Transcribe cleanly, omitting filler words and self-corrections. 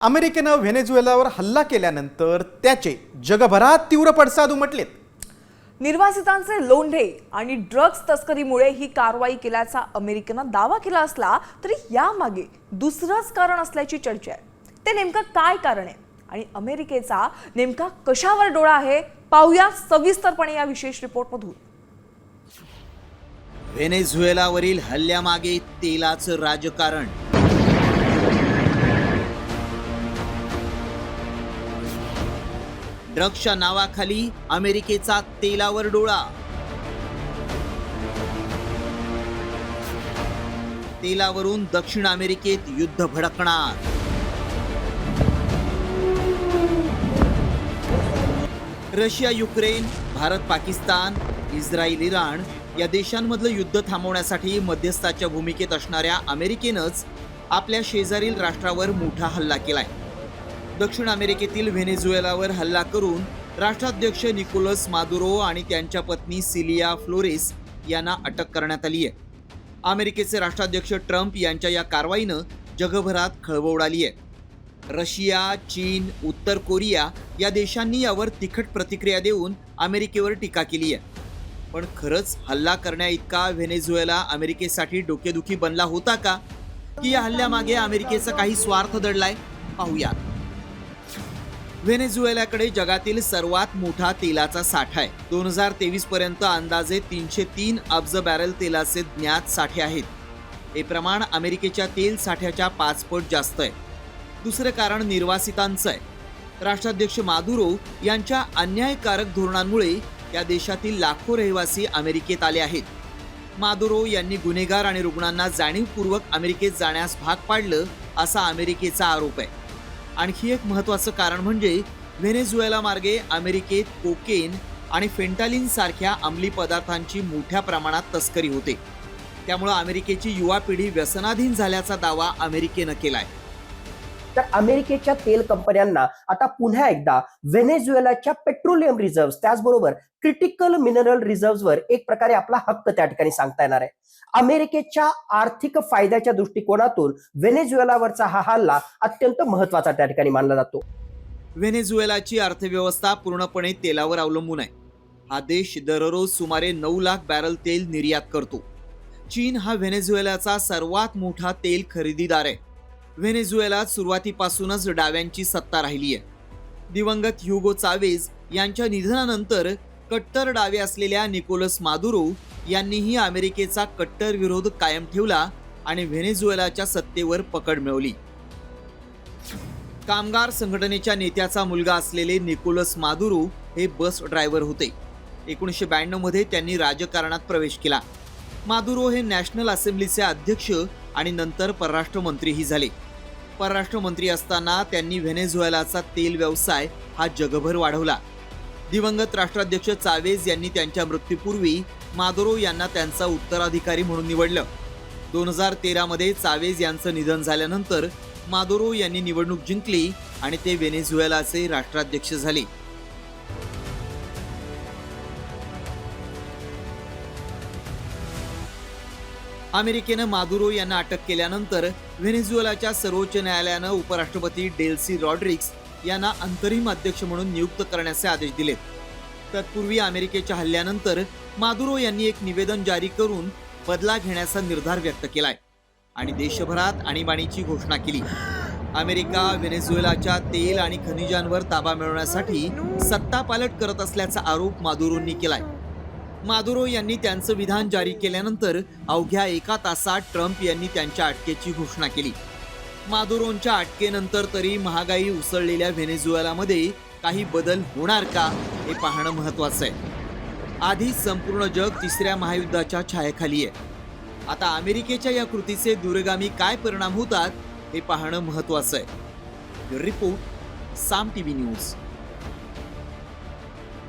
अमेरिकेनं व्हेनेझुएलावर हल्ला केल्यानंतर त्याचे जगभरात तीव्र पडसाद उमटलेत. निर्वासितांचे लोंढे आणि ड्रग्ज तस्करीमुळे ही कारवाई केल्याचा अमेरिकेनं दावा केला असला तरी यामागे दुसरंच कारण असल्याची चर्चा आहे. ते नेमकं काय कारण आहे आणि अमेरिकेचा नेमका कशावर डोळा आहे पाहूया सविस्तरपणे या विशेष रिपोर्टमधून. व्हेनेझुएलावरील हल्ल्यामागे तेलाचं राजकारण. ड्रग्सच्या नावाखाली अमेरिकेचा तेलावर डोळा. तेलावरून दक्षिण अमेरिकेत युद्ध भडकणार. Russia Ukraine, Bharat Pakistan, Israel Iran या देशांमधलं युद्ध थांबवण्यासाठी मध्यस्थाच्या भूमिकेत असणाऱ्या अमेरिकेनंच आपल्या शेजारील राष्ट्रावर मोठा हल्ला केलाय. दक्षिण अमेरिकेतील व्हेनेझुएलावर हल्ला करून राष्ट्राध्यक्ष निकोलस मादुरो आणि त्यांच्या पत्नी सिलिया फ्लोरेस यांना अटक करण्यात आली आहे. अमेरिकेचे राष्ट्राध्यक्ष ट्रम्प यांच्या या कारवाईनं जगभरात खळबळ उडाली आहे. रशिया, चीन, उत्तर कोरिया या देशांनी यावर तिखट प्रतिक्रिया देऊन अमेरिकेवर टीका केली आहे. पण खरंच हल्ला करण्या इतका व्हेनेझुएला अमेरिकेसाठी डोकेदुखी बनला होता का, की या हल्ल्यामागे अमेरिकेचा काही स्वार्थ दडलाय? पाहूया. व्हेनेझुएलाकडे जगातील सर्वात मोठा तेलाचा साठा आहे. 2023 पर्यंत अंदाजे 303 अब्ज बॅरल तेलाचे ज्ञात साठे आहेत. हे प्रमाण अमेरिकेच्या तेल साठ्याच्या 5 पट जास्त आहे. दुसरे कारण निर्वासितांचं आहे. राष्ट्राध्यक्ष मादुरो यांच्या अन्यायकारक धोरणांमुळे या देशातील लाखो रहिवासी अमेरिकेत आले आहेत. मादुरो यांनी गुन्हेगार आणि रुग्णांना जाणीवपूर्वक अमेरिकेत जाण्यास भाग पाडलं असा अमेरिकेचा आरोप आहे. आणखी एक महत्त्वाचं कारण म्हणजे व्हेनेझुएला मार्गे अमेरिकेत कोकेन आणि फेंटालिन सारख्या अंमली पदार्थांची मोठ्या प्रमाणात तस्करी होते. त्यामुळे अमेरिकेची युवा पिढी व्यसनाधीन झाल्याचा दावा अमेरिकेनं केलाय. तर अमेरिकेच्या तेल कंपन्यांना आता पुन्हा एकदा व्हेनेझुएलाच्या पेट्रोलियम रिझर्व्ह त्याचबरोबर क्रिटिकल मिनरल रिझर्व्हवर एक प्रकारे आपला हक्क त्या ठिकाणी सांगता येणार आहे. अमेरिकेच्या आर्थिक फायद्याच्या दृष्टिकोनातून व्हेनेझुएलावरचा हा हल्ला अत्यंत महत्वाचा त्या ठिकाणी मानला जातो. व्हेनेझुएलाची अर्थव्यवस्था पूर्णपणे तेलावर अवलंबून आहे. हा देश दररोज सुमारे 9 लाख बॅरल तेल निर्यात करतो. चीन हा व्हेनेझुएलाचा सर्वात मोठा तेल खरेदीदार आहे. व्हेनेझुएलात सुरुवातीपासूनच डाव्यांची सत्ता राहिली आहे. दिवंगत ह्युगो चावेज यांच्या निधनानंतर कट्टर डावे असलेल्या निकोलस मादुरो यांनीही अमेरिकेचा कट्टर विरोध कायम ठेवला आणि व्हेनेझुएलाच्या सत्तेवर पकड मिळवली. कामगार संघटनेच्या नेत्याचा मुलगा असलेले निकोलस मादुरो हे बस ड्रायव्हर होते. 1992 मध्ये त्यांनी राजकारणात प्रवेश केला. मादुरो हे नॅशनल असेंब्लीचे अध्यक्ष आणि नंतर परराष्ट्र मंत्रीही झाले. परराष्ट्र मंत्री असताना त्यांनी व्हेनेझुएलाचा तेल व्यवसाय हा जगभर वाढवला. दिवंगत राष्ट्राध्यक्ष चावेज यांनी त्यांच्या मृत्यूपूर्वी मादुरो यांना त्यांचा उत्तराधिकारी म्हणून निवडलं. 2013 मध्ये चावेज यांचं निधन झाल्यानंतर मादुरो यांनी निवडणूक जिंकली आणि ते व्हेनेझुएलाचे राष्ट्राध्यक्ष झाले. अमेरिकेनं मादुरो यांना अटक केल्यानंतर व्हेनेझुएलाच्या सर्वोच्च न्यायालयानं उपराष्ट्रपती डेल्सी रॉड्रिग्स यांना अंतरिम अध्यक्ष म्हणून नियुक्त करण्याचे आदेश दिलेत. तत्पूर्वी अमेरिकेच्या हल्ल्यानंतर मादुरो यांनी एक निवेदन जारी करून बदला घेण्याचा निर्धार व्यक्त केलाय आणि देशभरात आणीबाणीची घोषणा केली. अमेरिका व्हेनेझुएलाच्या तेल आणि खनिजांवर ताबा मिळवण्यासाठी सत्तापालट करत असल्याचा आरोप मादुरोंनी केलाय. मादुरो यांनी त्यांचं विधान जारी केल्यानंतर अवघ्या 1 तासात ट्रम्प यांनी त्यांच्या अटकेची घोषणा केली. मादुरोंच्या अटकेनंतर तरी महागाई उसळलेल्या व्हेनेझुएलामध्ये काही बदल होणार का हे पाहणं महत्त्वाचं आहे. आधीच संपूर्ण जग 3ऱ्या महायुद्धाच्या छायेखाली आहे. आता अमेरिकेच्या या कृतीचे दूरगामी काय परिणाम होतात हे पाहणं महत्त्वाचं आहे. रिपोर्ट साम टीव्ही न्यूज.